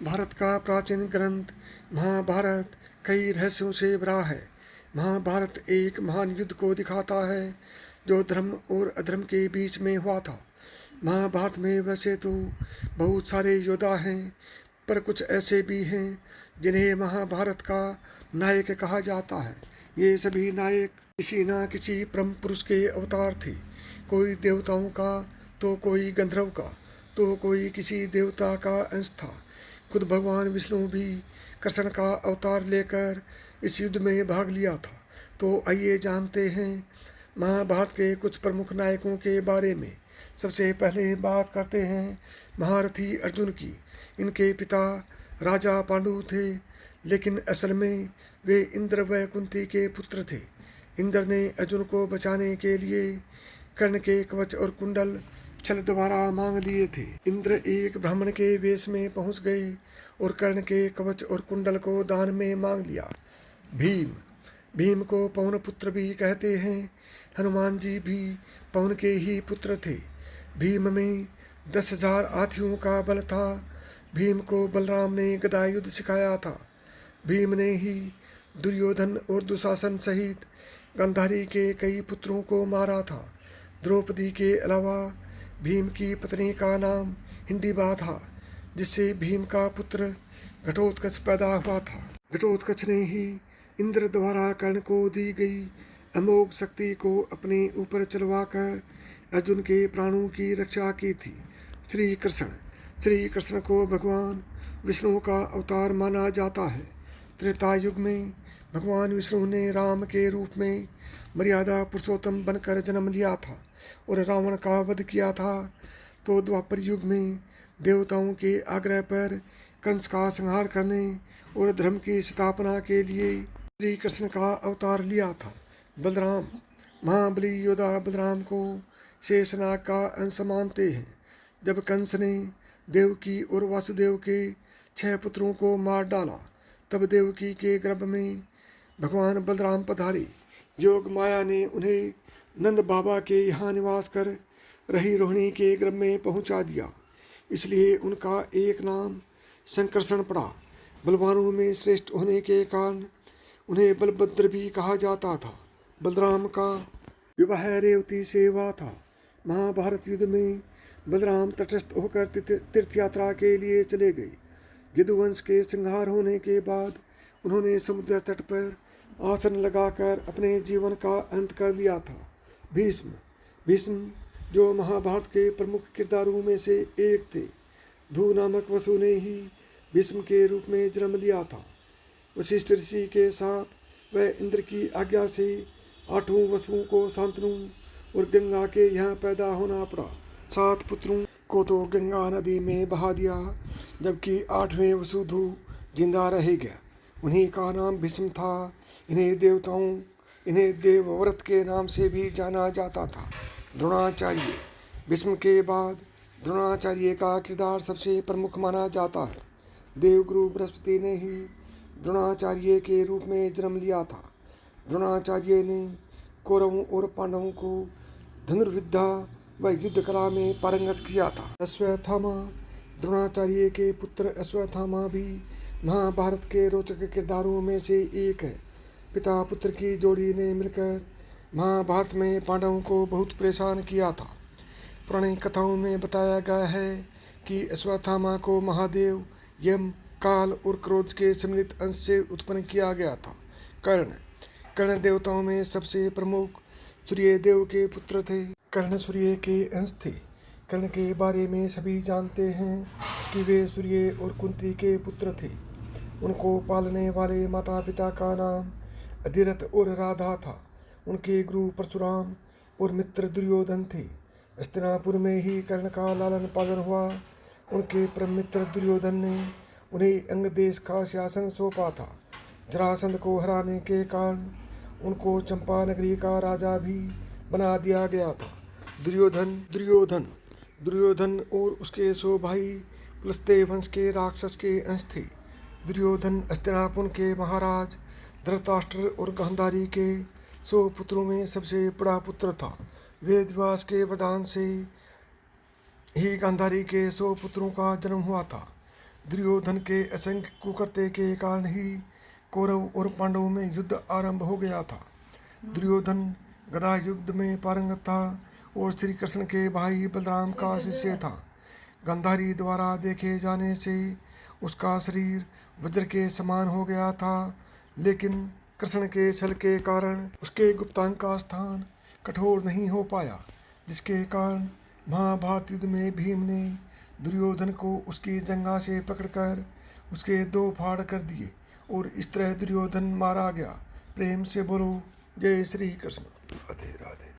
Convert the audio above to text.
भारत का प्राचीन ग्रंथ महाभारत कई रहस्यों से भरा है। महाभारत एक महान युद्ध को दिखाता है जो धर्म और अधर्म के बीच में हुआ था। महाभारत में वैसे तो बहुत सारे योद्धा हैं, पर कुछ ऐसे भी हैं जिन्हें महाभारत का नायक कहा जाता है। ये सभी नायक किसी न किसी परम पुरुष के अवतार थे। कोई देवताओं का, तो कोई गंधर्व का, तो कोई किसी देवता का अंश था। खुद भगवान विष्णु भी कृष्ण का अवतार लेकर इस युद्ध में भाग लिया था। तो आइए जानते हैं महाभारत के कुछ प्रमुख नायकों के बारे में। सबसे पहले बात करते हैं महारथी अर्जुन की। इनके पिता राजा पांडु थे, लेकिन असल में वे इंद्र व कुंती के पुत्र थे। इंद्र ने अर्जुन को बचाने के लिए कर्ण के कवच और कुंडल छल द्वारा मांग लिए थे। इंद्र एक ब्राह्मण के वेश में पहुंच गए और कर्ण के कवच और कुंडल को दान में मांग लिया। भीम को पवन पुत्र भी कहते हैं। हनुमान जी भी पवन के ही पुत्र थे। भीम में 10,000 हाथियों का बल था। भीम को बलराम ने गदा युद्ध सिखाया था। भीम ने ही दुर्योधन और दुशासन सहित गांधारी के कई पुत्रों को मारा था। द्रौपदी के अलावा भीम की पत्नी का नाम हिंडिबा था, जिससे भीम का पुत्र घटोत्कच पैदा हुआ था। घटोत्कच ने ही इंद्र द्वारा कर्ण को दी गई अमोघ शक्ति को अपने ऊपर चलवाकर अर्जुन के प्राणों की रक्षा की थी। श्री कृष्ण को भगवान विष्णु का अवतार माना जाता है। त्रेता युग में भगवान विष्णु ने राम के रूप में मर्यादा पुरुषोत्तम बनकर जन्म लिया था और रावण का वध किया था। तो द्वापर युग में देवताओं के आग्रह पर कंस का संहार करने और धर्म की स्थापना के लिए श्री कृष्ण का अवतार लिया था। बलराम महाबली योद्धा बलराम को शेषनाग का अंश मानते हैं। जब कंस ने देवकी और वासुदेव के 6 पुत्रों को मार डाला, तब देवकी के गर्भ में भगवान बलराम पधारे। योग माया ने उन्हें नंद बाबा के यहाँ निवास कर रही रोहिणी के गर्भ में पहुँचा दिया। इसलिए उनका एक नाम संकर्षण पड़ा। बलवानों में श्रेष्ठ होने के कारण उन्हें बलभद्र भी कहा जाता था। बलराम का विवाह रेवती से हुआ था। महाभारत युद्ध में बलराम तटस्थ होकर तीर्थ यात्रा के लिए चले गए। यदुवंश के संहार होने के बाद उन्होंने समुद्र तट पर आसन लगाकर अपने जीवन का अंत कर लिया था। भीष्म जो महाभारत के प्रमुख किरदारों में से एक थे। धू नामक वसु ने ही भीष्म के रूप में जन्म लिया था। वशिष्ठ ऋषि के साथ वह इंद्र की आज्ञा से 8 वसुओं को शांतनु और गंगा के यहाँ पैदा होना पड़ा। 7 पुत्रों को तो गंगा नदी में बहा दिया, जबकि 8वें वसुधु जिंदा रह गया। उन्हीं का नाम भीष्म था। इन्हें देवव्रत के नाम से भी जाना जाता था। द्रोणाचार्य भीष्म के बाद द्रोणाचार्य का किरदार सबसे प्रमुख माना जाता है। देवगुरु बृहस्पति ने ही द्रोणाचार्य के रूप में जन्म लिया था। द्रोणाचार्य ने कौरवों और पांडवों को धनुर्विद्या व युद्ध कला में पारंगत किया था। अश्वत्थामा द्रोणाचार्य के पुत्र अश्वत्थामा भी महाभारत के रोचक किरदारों में से एक है। पिता पुत्र की जोड़ी ने मिलकर महाभारत में पांडवों को बहुत परेशान किया था। पुरानी कथाओं में बताया गया है कि अश्वत्थामा को महादेव, यम, काल और क्रोध के सम्मिलित अंश से उत्पन्न किया गया था। कर्ण देवताओं में सबसे प्रमुख सूर्य देव के पुत्र थे। कर्ण सूर्य के अंश थे। कर्ण के बारे में सभी जानते हैं कि वे सूर्य और कुंती के पुत्र थे। उनको पालने वाले माता पिता का नाम अधिरथ और राधा था। उनके गुरु परशुराम और मित्र दुर्योधन थे। हस्तिनापुर में ही कर्ण का लालन पालन हुआ। उनके परम मित्र दुर्योधन ने उन्हें अंग देश का शासन सौंपा था। जरासंध को हराने के कारण उनको चंपा नगरी का राजा भी बना दिया गया था। दुर्योधन और उसके 100 भाई पुलस्त्य वंश के राक्षस के अंश थे। दुर्योधन हस्तिनापुर के महाराज धृतराष्ट्र और गांधारी के 100 पुत्रों में सबसे बड़ा पुत्र था। वेदव्यास के वरदान से ही गांधारी के 100 पुत्रों का जन्म हुआ था। दुर्योधन के असंख्य कुकर्ते के कारण ही कौरव और पांडवों में युद्ध आरंभ हो गया था। दुर्योधन गदा युद्ध में पारंगत था और श्री कृष्ण के भाई बलराम का शिष्य था। गांधारी द्वारा देखे जाने से उसका शरीर वज्र के समान हो गया था, लेकिन कृष्ण के छल के कारण उसके गुप्तांग का स्थान कठोर नहीं हो पाया, जिसके कारण महाभारत युद्ध में भीम ने दुर्योधन को उसकी जंघा से पकड़कर उसके 2 फाड़ कर दिए और इस तरह दुर्योधन मारा गया। प्रेम से बोलो जय श्री कृष्ण। राधे राधे।